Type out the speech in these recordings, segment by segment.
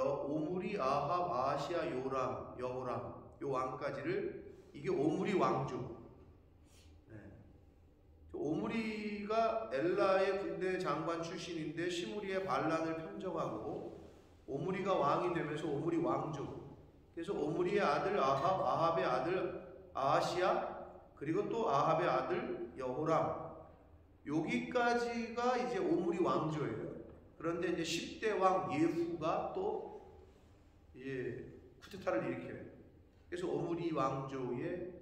오므리, 아합, 아하시아, 요람, 여호람 요 왕까지를 이게 오므리 왕조. 오므리가 엘라의 군대 장관 출신인데 시므리의 반란을 평정하고 오므리가 왕이 되면서 오므리 왕조. 그래서 오므리의 아들 아합, 아합의 아들 아하시아, 그리고 또 아합의 아들 여호람. 여기까지가 이제 오므리 왕조예요. 그런데 이제 10대 왕 예후가 또 쿠데타를 일으켜요. 그래서 오므리 왕조의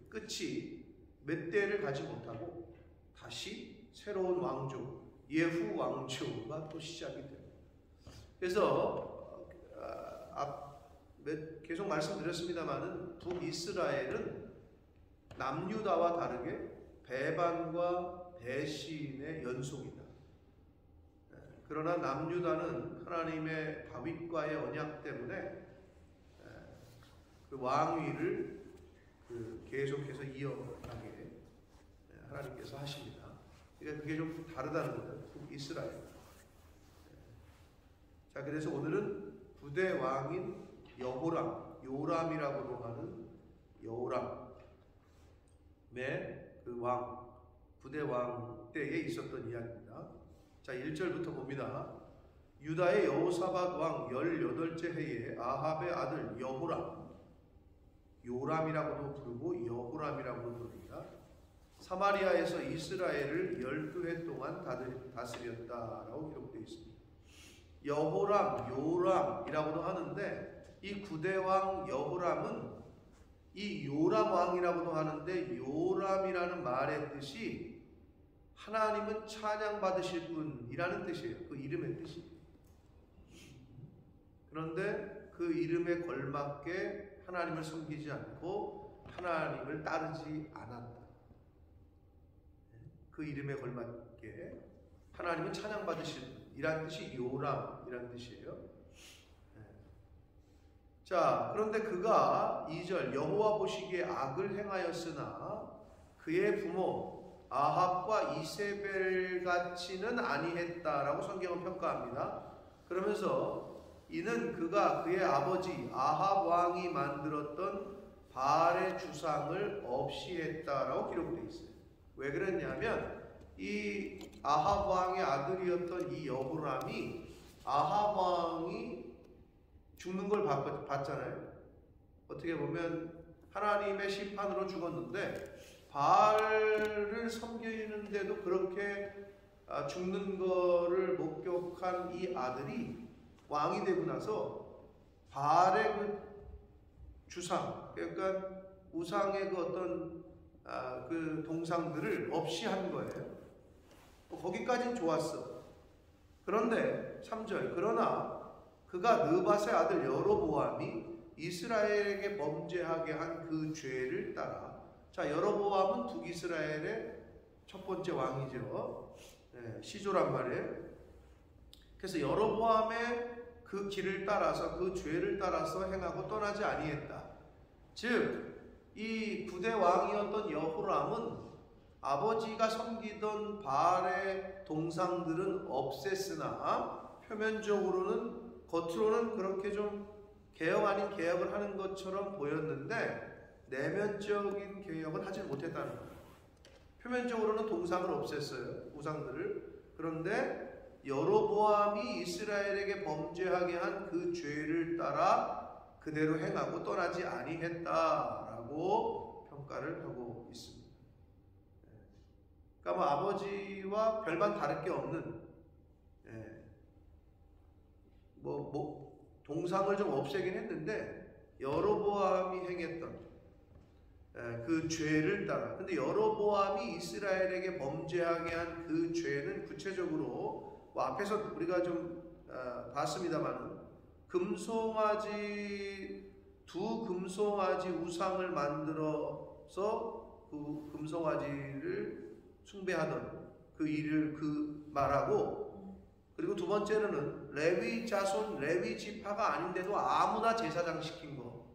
끝이 몇 대를 가지 못하고 다시 새로운 왕조, 예후 왕조가 또 시작이 됩니다. 그래서 계속 말씀드렸습니다마는 북이스라엘은 남유다와 다르게 배반과 배신의 연속이다. 그러나 남유다는 하나님의 다윗과의 언약 때문에 그 왕위를 계속해서 이어가게 하나님께서 하십니다. 그러니까 그게 좀 다르다는 거예요. 북이스라엘. 자, 그래서 오늘은 부대 왕인 여호람, 요람이라고도 하는 여호람의 그 왕, 부대 왕 때에 있었던 이야기입니다. 자, 1절부터 봅니다. 유다의 여호사밧 왕 18째 해에 아합의 아들 여호람, 요람이라고도 부르고 여호람이라고도 부릅니다. 사마리아에서 이스라엘을 12해 동안 다스렸다라고 기록되어 있습니다. 여호람, 요람이라고도 하는데 이 구대왕 여호람은 이 요람 왕이라고도 하는데 요람이라는 말의 뜻이 하나님은 찬양받으실 분이라는 뜻이에요. 그 이름의 뜻이. 그런데 그 이름에 걸맞게 하나님을 섬기지 않고 하나님을 따르지 않았다. 그 이름에 걸맞게 하나님은 찬양받으실 분이라는 뜻이 요람이라는 뜻이에요. 자, 그런데 그가 2절 여호와 보시기에 악을 행하였으나 그의 부모 아합과 이세벨 같이는 아니했다라고 성경은 평가합니다. 그러면서 이는 그가 그의 아버지 아합 왕이 만들었던 바알의 주상을 없이 했다라고 기록되어 있어요. 왜 그랬냐면 이 아합 왕의 아들이었던 이 여호람이 아합 왕이 죽는 걸 봤잖아요. 어떻게 보면 하나님의 심판으로 죽었는데 바알을 섬기는데도 그렇게 죽는 거를 목격한 이 아들이 왕이 되고 나서 바알의 그 주상, 그러니까 우상의 그 어떤 그 동상들을 없이 한 거예요. 거기까지는 좋았어. 그런데 3절 그러나 그가 느밧의 아들 여로보암이 이스라엘에게 범죄하게 한 그 죄를 따라, 자, 여로보암은 북이스라엘의 첫 번째 왕이죠. 시조란 말이에요. 그래서 여로보암의 그 길을 따라서 그 죄를 따라서 행하고 떠나지 아니했다. 즉 이 구대 왕이었던 여호람은 아버지가 섬기던 바알의 동상들은 없앴으나 표면적으로는 겉으로는 그렇게 좀 개혁 아닌 개혁을 하는 것처럼 보였는데 내면적인 개혁은 하지 못했다는 거예요. 표면적으로는 동상을 없앴어요. 우상들을. 그런데 여로보암이 이스라엘에게 범죄하게 한 그 죄를 따라 그대로 행하고 떠나지 아니했다라고 평가를 하고 있습니다. 그러니까 아버지와 별반 다를 게 없는 동상을 좀 없애긴 했는데 여로보암이 행했던 그 죄를 따라. 근데 여로보암이 이스라엘에게 범죄하게 한 그 죄는 구체적으로 앞에서 우리가 좀 봤습니다만 두 금송아지 우상을 만들어서 그 금송아지를 숭배하던 그 일을 말하고, 그리고 두 번째는 레위 자손 레위 지파가 아닌데도 아무나 제사장 시킨 거,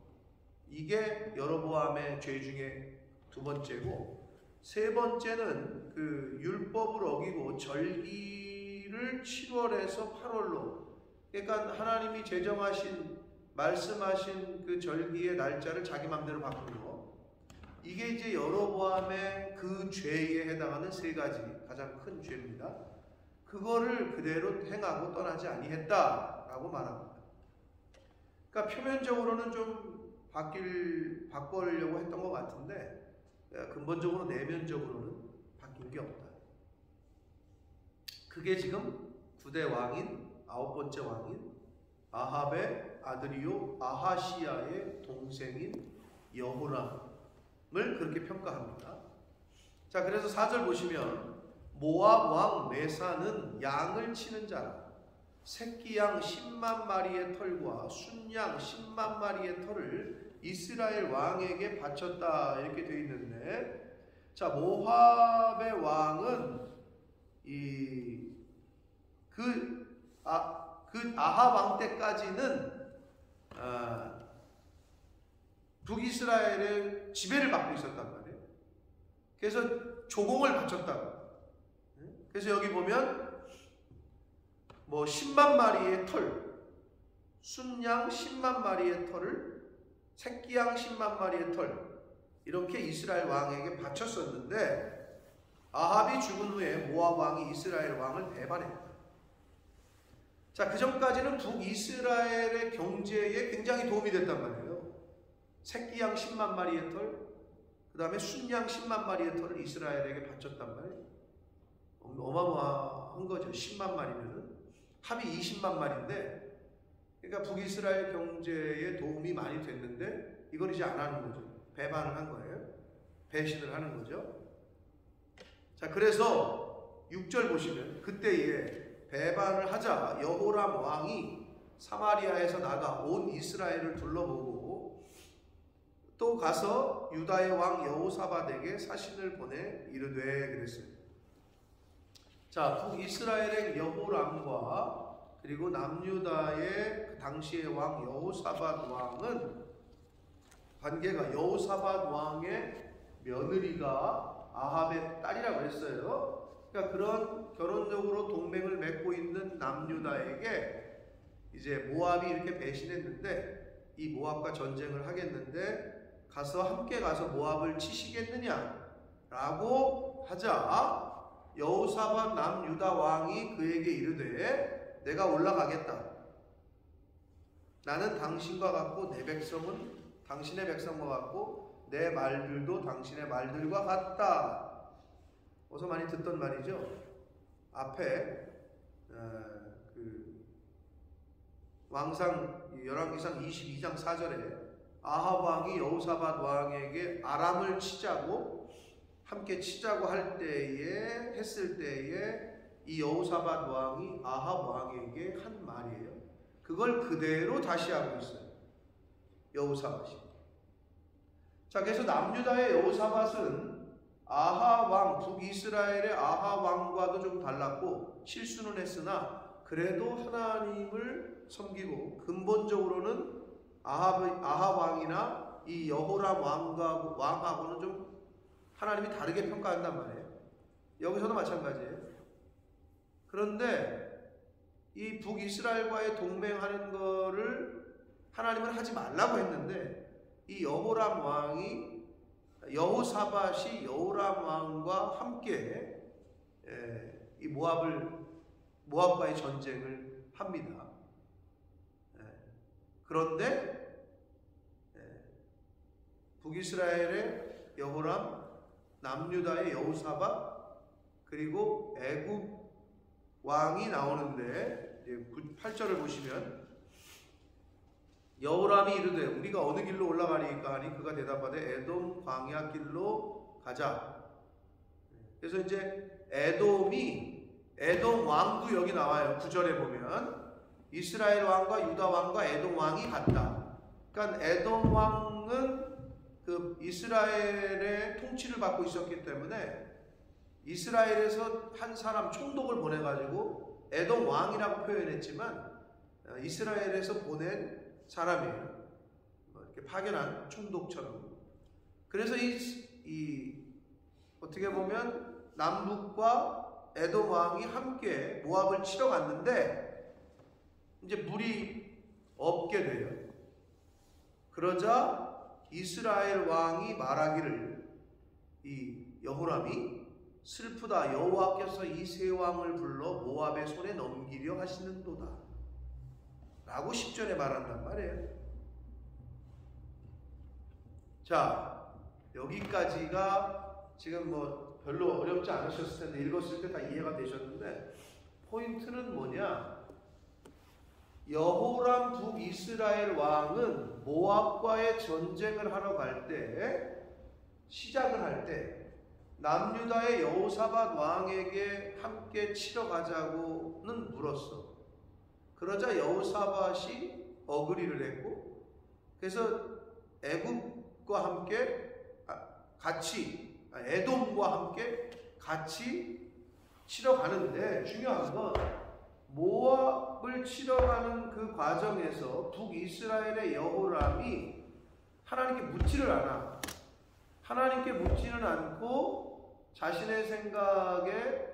이게 여로보암의 죄 중에 두 번째고, 세 번째는 그 율법을 어기고 절기를 7월에서 8월로 그러니까 하나님이 제정하신 말씀하신 그 절기의 날짜를 자기 마음대로 바꾸는 거. 이게 이제 여로보암의 그 죄에 해당하는 세 가지 가장 큰 죄입니다. 그거를 그대로 행하고 떠나지 아니했다라고 말합니다. 그러니까 표면적으로는 좀 바꾸려고 했던 것 같은데 근본적으로 내면적으로는 바뀐 게 없다. 그게 지금 9대 왕인 9번째 왕인 아합의 아들이요 아하시야의 동생인 여호람을 그렇게 평가합니다. 자, 그래서 4절 보시면 모압 왕 메사는 양을 치는 자라 새끼 양 10만 마리의 털과 순양 10만 마리의 털을 이스라엘 왕에게 바쳤다 이렇게 되어 있는데, 자, 모압의 왕은 아합 왕 때까지는 북이스라엘의 지배를 받고 있었단 말이에요. 그래서 조공을 바쳤다고. 그래서 여기 보면 뭐 10만 마리의 털, 순양 10만 마리의 털을 새끼양 10만 마리의 털 이렇게 이스라엘 왕에게 바쳤었는데, 아합이 죽은 후에 모압 왕이 이스라엘 왕을 배반했다. 자, 그 전까지는 북이스라엘의 경제에 굉장히 도움이 됐단 말이에요. 새끼양 10만 마리의 털, 그 다음에 순양 10만 마리의 털을 이스라엘에게 바쳤단 말이에요. 어마어마한 거죠. 10만 마리면은 합이 20만 마리인데, 그러니까 북이스라엘 경제에 도움이 많이 됐는데 이걸 이제 안 하는 거죠. 배반을 한 거예요. 배신을 하는 거죠. 자, 그래서 6절 보시면 그때에 배반을 하자 여호람 왕이 사마리아에서 나가 온 이스라엘을 둘러보고 또 가서 유다의 왕 여호사밧에게 사신을 보내 이르되 그랬어요. 자, 북이스라엘의 여호람과 그리고 남유다의 당시의 왕 여호사밧 왕은 관계가 여호사밧 왕의 며느리가 아합의 딸이라고 했어요. 그러니까 그런 결혼적으로 동맹을 맺고 있는 남유다에게 이제 모압이 이렇게 배신했는데, 이 모압과 전쟁을 하겠는데 함께 가서 모압을 치시겠느냐라고 하자 여호사밧 남유다 왕이 그에게 이르되 내가 올라가겠다. 나는 당신과 같고 내 백성은 당신의 백성과 같고 내 말들도 당신의 말들과 같다. 어서 많이 듣던 말이죠. 앞에 열왕기상 22장 4절에 아합 왕이 여호사밧 왕에게 아람을 치자고 함께 치자고 했을 때에 이 여호사밧 왕이 아합 왕에게 한 말이에요. 그걸 그대로 다시 하고 있어요. 여호사밧이. 자, 그래서 남유다의 여호사밧은 아합 왕, 북이스라엘의 아합 왕과도 좀 달랐고 실수는 했으나 그래도 하나님을 섬기고 근본적으로는 아합 왕이나 이 여호람 왕하고는 좀 하나님이 다르게 평가한단 말이에요. 여기서도 마찬가지예요. 그런데 이 북이스라엘과의 동맹하는 거를 하나님은 하지 말라고 했는데, 이 여호람 왕이 여호사밧이 여호람 왕과 함께 이 모압과의 전쟁을 합니다. 그런데 북이스라엘의 여호람, 남유다의 여호사밧, 그리고 애굽 왕이 나오는데 8절을 보시면 여호람이 이르되 우리가 어느 길로 올라가리까 하니 그가 대답하되 에돔 광야 길로 가자. 그래서 이제 에돔 왕도 여기 나와요. 9절에 보면 이스라엘 왕과 유다 왕과 에돔 왕이 같다. 그러니까 에돔 왕은 그 이스라엘의 통치를 받고 있었기 때문에 이스라엘에서 한 사람 총독을 보내가지고 에돔 왕이라고 표현했지만 이스라엘에서 보낸 사람이에요. 이렇게 파견한 총독처럼. 그래서 어떻게 보면 남북과 에돔 왕이 함께 모압을 치러 갔는데 이제 물이 없게 돼요. 그러자 이스라엘 왕이 말하기를, 이 여호람이 슬프다, 여호와께서 이 세 왕을 불러 모압의 손에 넘기려 하시는도다 라고 10절에 말한단 말이에요. 자, 여기까지가 지금 뭐 별로 어렵지 않으셨을 텐데, 읽었을 때 다 이해가 되셨는데, 포인트는 뭐냐? 여호람 북이스라엘 왕은 모압과의 전쟁을 하러 갈 때, 시작을 할 때 남유다의 여호사밧 왕에게 함께 치러 가자고는 물었어. 그러자 여호사밧이 어그리를 했고, 그래서 애굽과 함께 에돔과 함께 같이 치러 가는데, 중요한 건 모압을 치러 가는 그 과정에서 북이스라엘의 여호람이 하나님께 묻지를 않아. 하나님께 묻지는 않고 자신의 생각에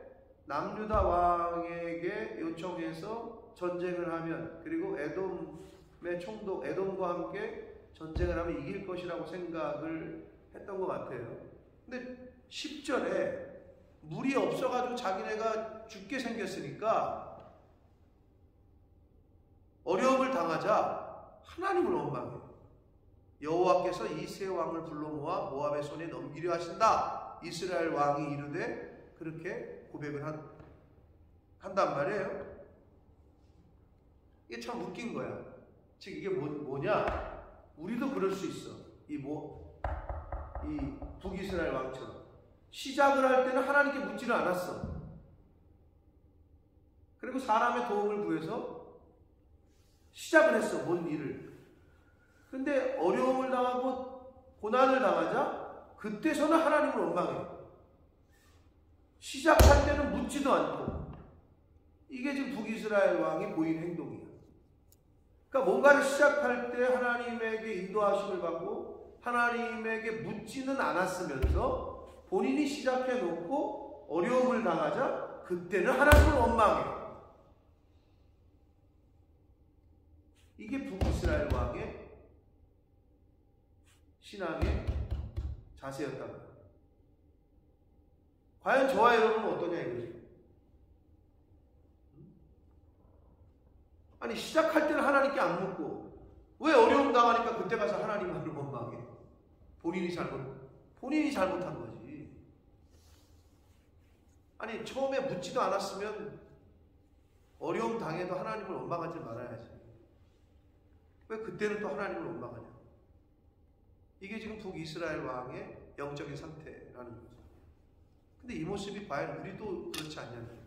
남유다 왕에게 요청해서 전쟁을 하면, 그리고 에돔의 총독 에돔과 함께 전쟁을 하면 이길 것이라고 생각을 했던 것 같아요. 근데 10절에 물이 없어가지고 자기네가 죽게 생겼으니까 어려움을 당하자 하나님을 원망해요. 여호와께서 이 세 왕을 불러 모아 모압의 손에 넘기려 하신다. 이스라엘 왕이 이르되 그렇게 고백을 한단 말이에요. 이게 참 웃긴 거야. 즉 이게 뭐냐? 우리도 그럴 수 있어. 이 북이스라엘 왕처럼 시작을 할 때는 하나님께 묻지를 않았어. 그리고 사람의 도움을 구해서 시작을 했어, 뭔 일을. 근데 어려움을 당하고 고난을 당하자 그때서는 하나님을 원망해요. 시작할 때는 묻지도 않고. 이게 지금 북이스라엘 왕이 보인 행동이야. 그러니까 뭔가를 시작할 때 하나님에게 인도하심을 받고 하나님에게 묻지는 않았으면서 본인이 시작해 놓고 어려움을 당하자 그때는 하나님을 원망해요. 이게 북이스라엘 왕의 신앙의 자세였단 말이에요. 과연 저와 여러분은 어떠냐 이거지. 아니 시작할 때는 하나님께 안 묻고 왜 어려움 당하니까 그때 가서 하나님을 원망해. 본인이 잘못한 거지. 아니 처음에 묻지도 않았으면 어려움 당해도 하나님을 원망하지 말아야지. 왜 그때는 또 하나님을 원망하냐. 이게 지금 북이스라엘 왕의 영적인 상태라는 거죠. 근데 이 모습이 과연 우리도 그렇지 않냐는 거죠.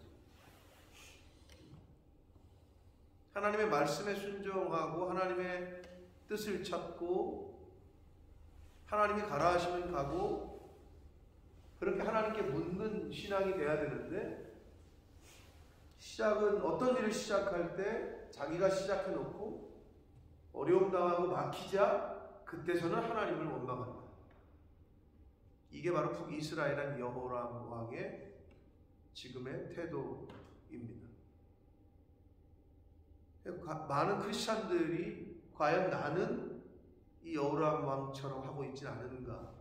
하나님의 말씀에 순종하고 하나님의 뜻을 찾고 하나님이 가라 하시면 가고 그렇게 하나님께 묻는 신앙이 돼야 되는데, 시작은 어떤 일을 시작할 때 자기가 시작해 놓고 어려움 당하고 막히자 그때서는 하나님을 원망한다. 이게 바로 북이스라엘한 여호람 왕의 지금의 태도입니다. 많은 크리스찬들이 과연 나는 이 여호람 왕처럼 하고 있지 않은가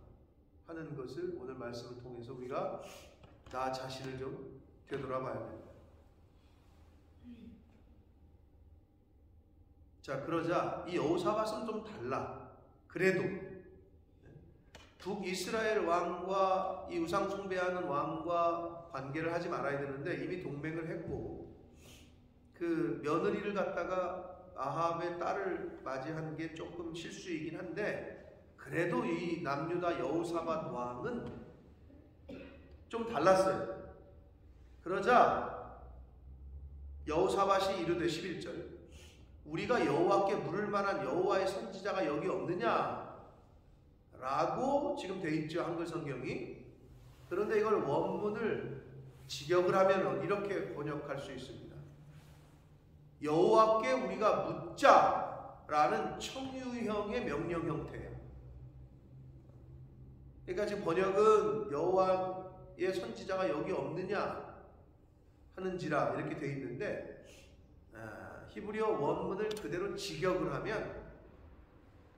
하는 것을 오늘 말씀을 통해서 우리가 나 자신을 좀 되돌아봐야 됩니다. 자, 그러자 이 여호사밧은 좀 달라. 그래도 북이스라엘 왕과 이 우상 숭배하는 왕과 관계를 하지 말아야 되는데 이미 동맹을 했고, 그 며느리를 갖다가 아합의 딸을 맞이한 게 조금 실수이긴 한데, 그래도 이 남유다 여호사밧 왕은 좀 달랐어요. 그러자 여호사밧이 이르되 11절 우리가 여호와께 물을 만한 여호와의 선지자가 여기 없느냐 라고 지금 돼 있죠, 한글 성경이. 그런데 이걸 원문을 직역을 하면 이렇게 번역할 수 있습니다. 여호와께 우리가 묻자라는 청유형의 명령 형태예요. 그러니까 지금 번역은 여호와의 선지자가 여기 없느냐 하는지라 이렇게 돼 있는데, 히브리어 원문을 그대로 직역을 하면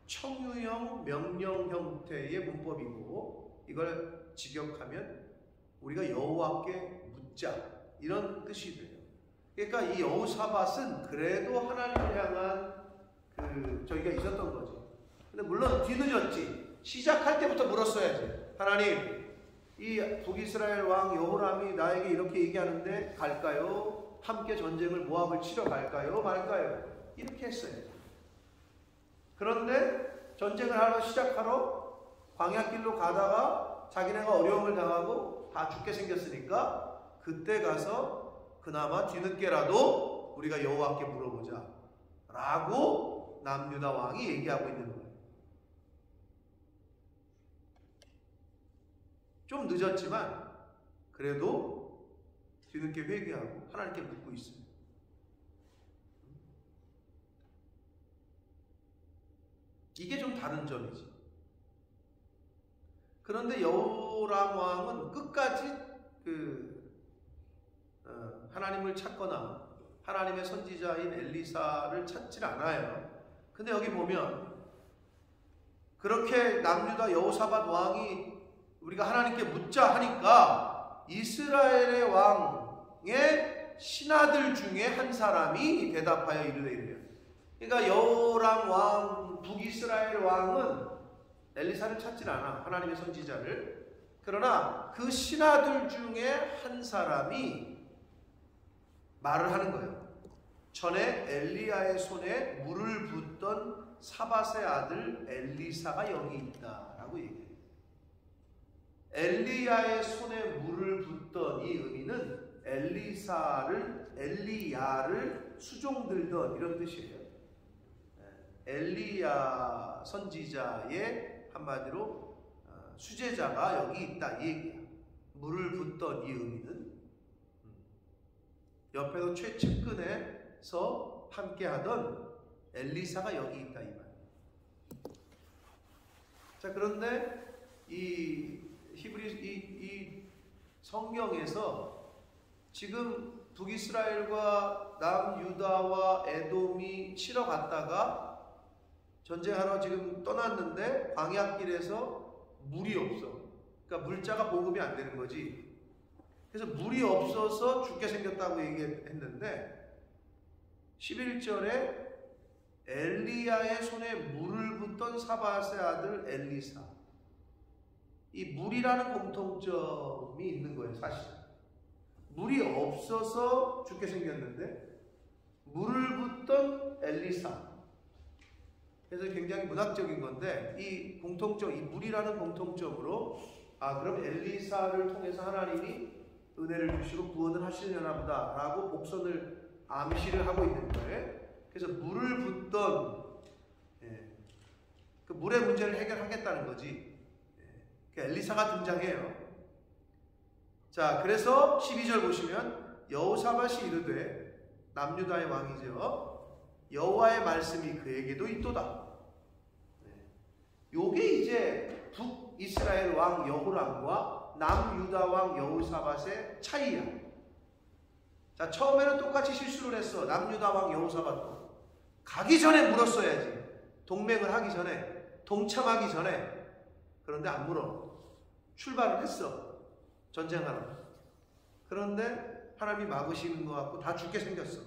청유형 명령 형태의 문법이고, 이걸 직역하면 우리가 여호와께 묻자, 이런 뜻이 돼요. 그러니까 이 여호사밧은 그래도 하나님을 향한 저기가 있었던 거죠. 근데 물론 뒤늦었지. 시작할 때부터 물었어야지. 하나님, 이 북이스라엘 왕 여호람이 나에게 이렇게 얘기하는데 갈까요? 함께 전쟁을 모압을 치러 갈까요? 말까요? 이렇게 했어요. 그런데 전쟁을 하러 시작하러 광야길로 가다가 자기네가 어려움을 당하고 다 죽게 생겼으니까 그때 가서 그나마 뒤늦게라도 우리가 여호와께 물어보자 라고 남유다 왕이 얘기하고 있는 거예요. 좀 늦었지만 그래도 뒤늦게 회개하고 하나님께 묻고 있어요. 이게 좀 다른 점이지. 그런데 여호람 왕은 끝까지 하나님을 찾거나 하나님의 선지자인 엘리사를 찾질 않아요. 근데 여기 보면 그렇게 남유다 여호사밧 왕이 우리가 하나님께 묻자 하니까 이스라엘의 왕의 신하들 중에 한 사람이 대답하여 이르되 이래요. 그러니까 여호람 왕, 북이스라엘 왕은 엘리사를 찾질 않아, 하나님의 선지자를. 그러나 그 신하들 중에 한 사람이 말을 하는 거예요. 전에 엘리야의 손에 물을 붓던 사밧의 아들 엘리사가 여기 있다라고 얘기해요. 엘리야의 손에 물을 붓던 이 의미는 엘리야를 수종들던 이런 뜻이에요. 엘리야 선지자의 한마디로 수제자가 여기 있다 이 얘기야. 물을 붓던 이 의미는 옆에도 최측근에서 함께하던 엘리사가 여기 있다 이 말. 자, 그런데 이 성경에서 지금 북이스라엘과 남유다와 에돔이 치러 갔다가 전쟁하러 지금 떠났는데 광야길에서 물이 없어. 그러니까 물자가 보급이 안 되는 거지. 그래서 물이 없어서 죽게 생겼다고 얘기했는데 11절에 엘리야의 손에 물을 붓던 사밧의 아들 엘리사, 이 물이라는 공통점이 있는 거예요. 사실 물이 없어서 죽게 생겼는데 물을 붓던 엘리사. 그래서 굉장히 문학적인 건데 이 공통점, 이 물이라는 공통점으로 그럼 엘리사를 통해서 하나님이 은혜를 주시고 구원을 하시려나 보다 라고 복선을 암시를 하고 있는 거예요. 그래서 물을 붓던 그 물의 문제를 해결하겠다는 거지. 엘리사가 등장해요. 자, 그래서 12절 보시면 여호사밧이 이르되, 남유다의 왕이죠, 여호와의 말씀이 그에게도 있도다. 요게 이제 북이스라엘 왕 여호람과 남유다 왕 여호사밧의 차이야. 자, 처음에는 똑같이 실수를 했어. 남유다 왕 여호사밧도 가기 전에 물었어야지. 동맹을 하기 전에, 동참하기 전에. 그런데 안 물어. 출발을 했어. 전쟁하러. 그런데 하나님이 막으시는 것 같고 다 죽게 생겼어.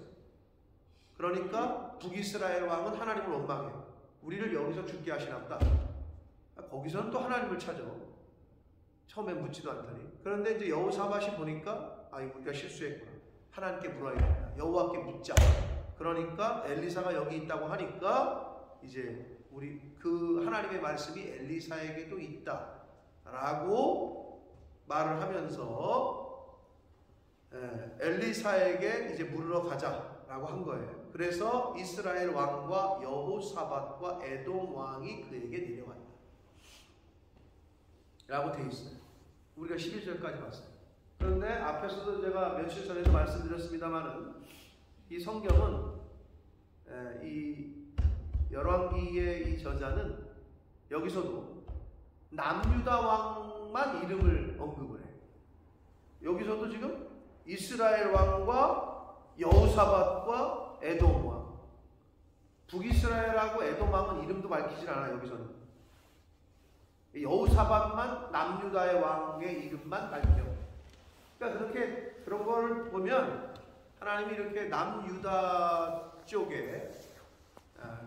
그러니까 북이스라엘 왕은 하나님을 원망해. 우리를 여기서 죽게 하시나 보다. 거기서는 또 하나님을 찾아. 처음에 묻지도 않더니. 그런데 이제 여호사밧이 보니까 우리가 실수했구나. 하나님께 물어야 된다. 여호와께 묻자. 그러니까 엘리사가 여기 있다고 하니까 이제 우리 그 하나님의 말씀이 엘리사에게도 있다라고 말을 하면서 엘리사에게 이제 물으러 가자라고 한 거예요. 그래서 이스라엘 왕과 여호사밧과 에돔 왕이 그에게 내려왔다 라고 되어 있어요. 우리가 11절까지 봤어요. 그런데 앞에서도 제가 며칠 전에도 말씀드렸습니다만은 이 성경은 이 열왕기의 이 저자는 여기서도 남유다 왕만 이름을 언급을 해요. 여기서도 지금 이스라엘 왕과 여호사밧과 에돔 왕. 북이스라엘하고 에돔 왕은 이름도 밝히질 않아요. 여기서는 여호사밧만 남유다의 왕의 이름만 밝혀. 그러니까 그렇게 그런 걸 보면 하나님이 이렇게 남유다 쪽에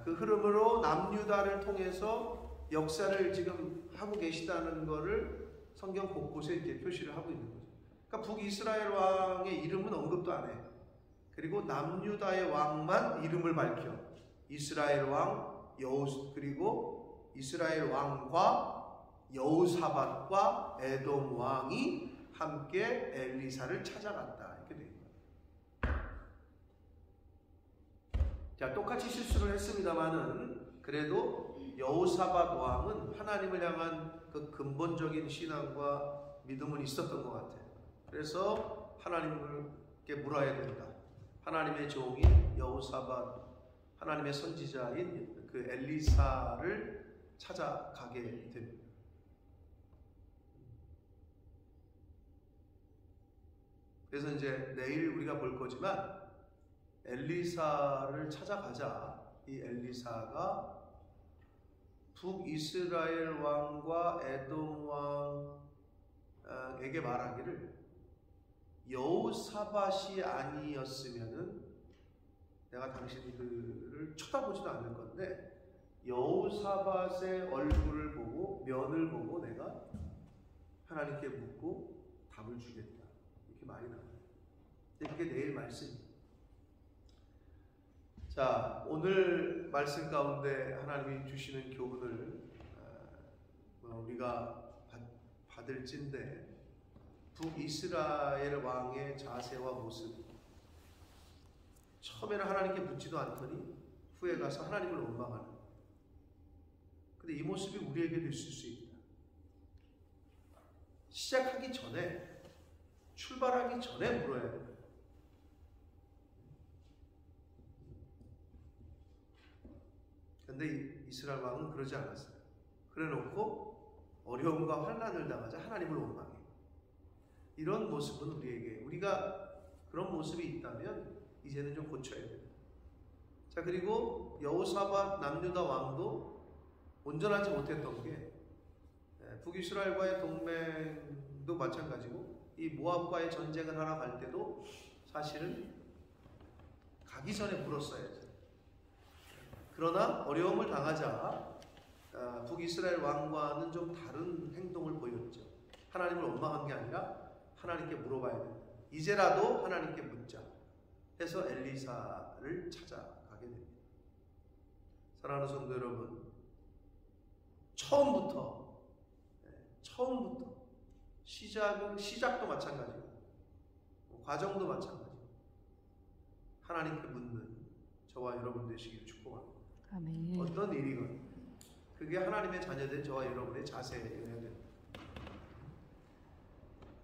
그 흐름으로 남유다를 통해서 역사를 지금 하고 계시다는 것을 성경 곳곳에 이제 표시를 하고 있는 거죠. 그러니까 북이스라엘 왕의 이름은 언급도 안 해. 그리고 남유다의 왕만 이름을 밝혀. 이스라엘 왕 그리고 이스라엘 왕과 여호사밧과 에돔 왕이 함께 엘리사를 찾아갔다. 이렇게 돼 있는 거예요. 자, 똑같이 실수를 했습니다만은 그래도 여호사밧 왕은 하나님을 향한 그 근본적인 신앙과 믿음은 있었던 것 같아요. 그래서 하나님께 물어야 된다. 하나님의 종인 여호사밧, 하나님의 선지자인 그 엘리사를 찾아가게 됩니다. 그래서 이제 내일 우리가 볼 거지만 엘리사를 찾아가자. 이 엘리사가 북이스라엘 왕과 에돔 왕에게 말하기를 여호사밧이 아니었으면은 내가 당신들을 쳐다보지도 않을 건데 여호사밧의 얼굴을 보고 면을 보고 내가 하나님께 묻고 답을 주겠다. 이렇게 말이 나와요. 그게 내일 말씀입니다. 자, 오늘 말씀 가운데 하나님이 주시는 교훈을 우리가 받을진데 북이스라엘 왕의 자세와 모습, 처음에는 하나님께 묻지도 않더니 후에 가서 하나님을 원망하는. 근데 이 모습이 우리에게도 있을 수 있다. 시작하기 전에, 출발하기 전에 물어야 된다. 근데 이스라엘 왕은 그러지 않았어요. 그래놓고 어려움과 환난을 당하자 하나님을 원망해. 이런 모습은 우리가 그런 모습이 있다면 이제는 좀 고쳐야 됩니다. 자, 그리고 여호사밧 남유다 왕도 온전하지 못했던 게 북이스라엘과의 동맹도 마찬가지고 이 모압과의 전쟁을 하러 갈 때도 사실은 가기 전에 물었어야죠. 그러나 어려움을 당하자 북이스라엘 왕과는 좀 다른 행동을 보였죠. 하나님을 원망한 게 아니라 하나님께 물어봐야 된다. 이제라도 하나님께 묻자 해서 엘리사를 찾아가게 됩니다. 사랑하는 성도 여러분, 처음부터 시작도 마찬가지고 과정도 마찬가지고 하나님께 묻는 저와 여러분 되시길 축복합니다. 아멘. 어떤 일이건 그게 하나님의 자녀된 저와 여러분의 자세여야 됩니다.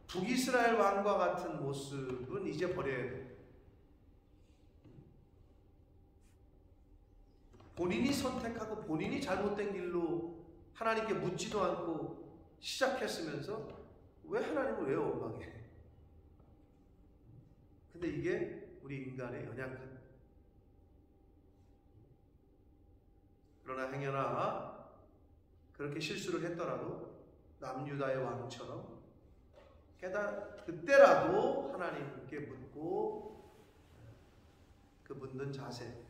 북이스라엘 왕과 같은 모습은 이제 버려야 돼요. 본인이 선택하고 본인이 잘못된 길로 하나님께 묻지도 않고 시작했으면서 왜 하나님을 왜 원망해? 근데 이게 우리 인간의 연약함. 그러나 행여나 그렇게 실수를 했더라도 남유다의 왕처럼 그때라도 하나님께 묻고 그 묻는 자세,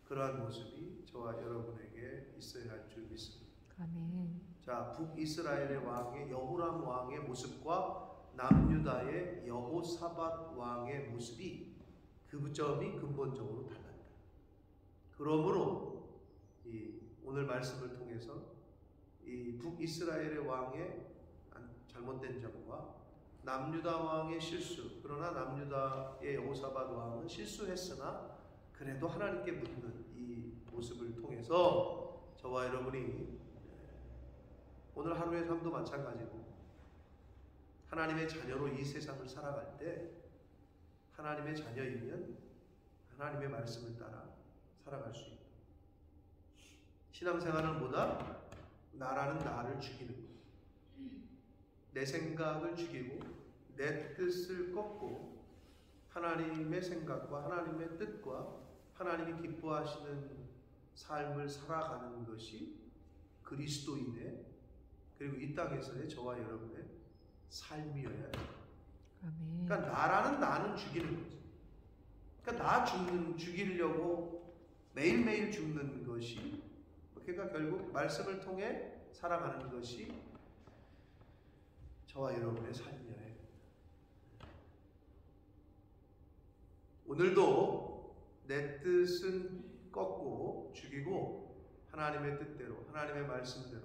그러한 모습이 저와 여러분에게 있어야 할 줄 믿습니다. 아멘. 자, 북이스라엘의 왕의 여호람 왕의 모습과 남유다의 여호사밧 왕의 모습이 그 점이 근본적으로 달랐다. 그러므로 오늘 말씀을 통해서 이 북이스라엘의 왕의 잘못된 점과 남유다 왕의 실수, 그러나 남유다의 여호사밧 왕은 실수했으나 그래도 하나님께 묻는 이 모습을 통해서 저와 여러분이 오늘 하루의 삶도 마찬가지고 하나님의 자녀로 이 세상을 살아갈 때 하나님의 자녀이면 하나님의 말씀을 따라 살아갈 수 있다. 신앙생활은 뭐다? 나라는 나를 죽이는 것. 내 생각을 죽이고 내 뜻을 꺾고 하나님의 생각과 하나님의 뜻과 하나님이 기뻐하시는 삶을 살아가는 것이 그리스도인의 그리고 이 땅에서의 저와 여러분의 삶이어야 해요. 아멘. 그러니까 나는 죽이는 거죠. 그러니까 죽이려고 매일매일 죽는 것이, 그러니까 결국 말씀을 통해 살아가는 것이 저와 여러분의 삶이어야 해요. 오늘도 내 뜻은 꺾고 죽이고 하나님의 뜻대로, 하나님의 말씀대로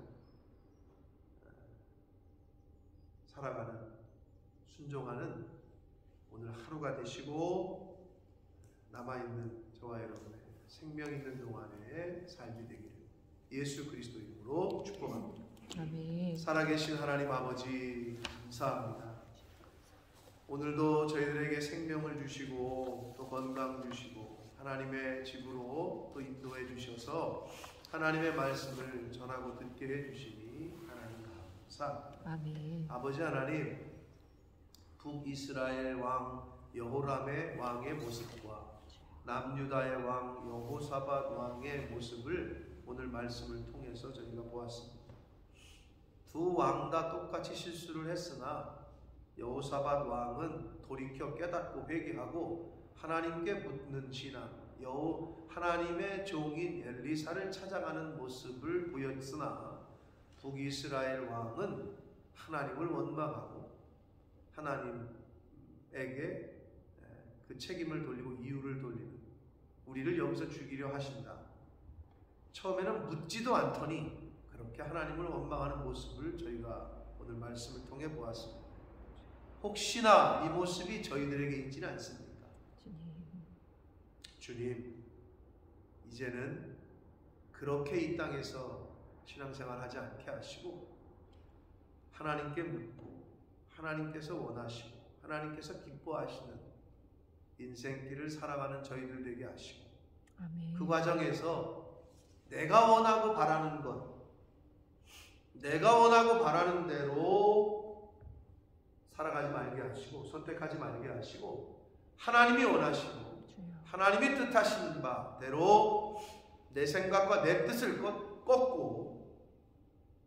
살아가는, 순종하는 오늘 하루가 되시고 남아있는 저와 여러분의 생명 있는 동안의 삶이 되기를 예수 그리스도 이름으로 축복합니다. 아멘. 살아계신 하나님 아버지 감사합니다. 오늘도 저희들에게 생명을 주시고 또 건강 주시고 하나님의 집으로 또 인도해 주셔서 하나님의 말씀을 전하고 듣게 해주시니 하나님 감사합니다. 아멘. 아버지 하나님, 북이스라엘 왕 여호람의 왕의 모습과 남유다의 왕 여호사밧 왕의 모습을 오늘 말씀을 통해서 저희가 보았습니다. 두 왕 다 똑같이 실수를 했으나 여호사밧 왕은 돌이켜 깨닫고 회개하고 하나님께 묻는 신앙, 하나님의 종인 엘리사를 찾아가는 모습을 보였으나 북이스라엘 왕은 하나님을 원망하고 하나님에게 그 책임을 돌리고 이유를 돌리는, 우리를 여기서 죽이려 하신다. 처음에는 묻지도 않더니 그렇게 하나님을 원망하는 모습을 저희가 오늘 말씀을 통해 보았습니다. 혹시나 이 모습이 저희들에게 있지는 않습니까? 주님, 이제는 그렇게 이 땅에서 신앙생활 하지 않게 하시고 하나님께 묻고 하나님께서 원하시고 하나님께서 기뻐하시는 인생길을 살아가는 저희들 되게 하시고, 아멘. 그 과정에서 내가 원하고 바라는 것, 내가 원하고 바라는 대로 살아가지 말게 하시고 선택하지 말게 하시고 하나님이 원하시고 하나님이 뜻하시는 바대로 내 생각과 내 뜻을 꺾고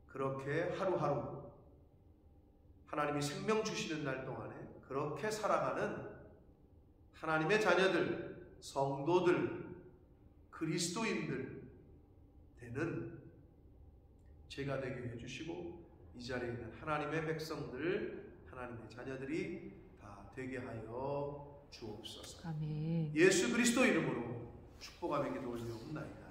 그렇게 하루하루 하나님이 생명 주시는 날 동안에 그렇게 살아가는 하나님의 자녀들, 성도들, 그리스도인들 되는 제가 되게 해주시고 이 자리에 있는 하나님의 백성들, 하나님의 자녀들이 다 되게 하여 주옵소서. 아멘. 예수 그리스도 이름으로 축복하며 기도 올리옵나이다.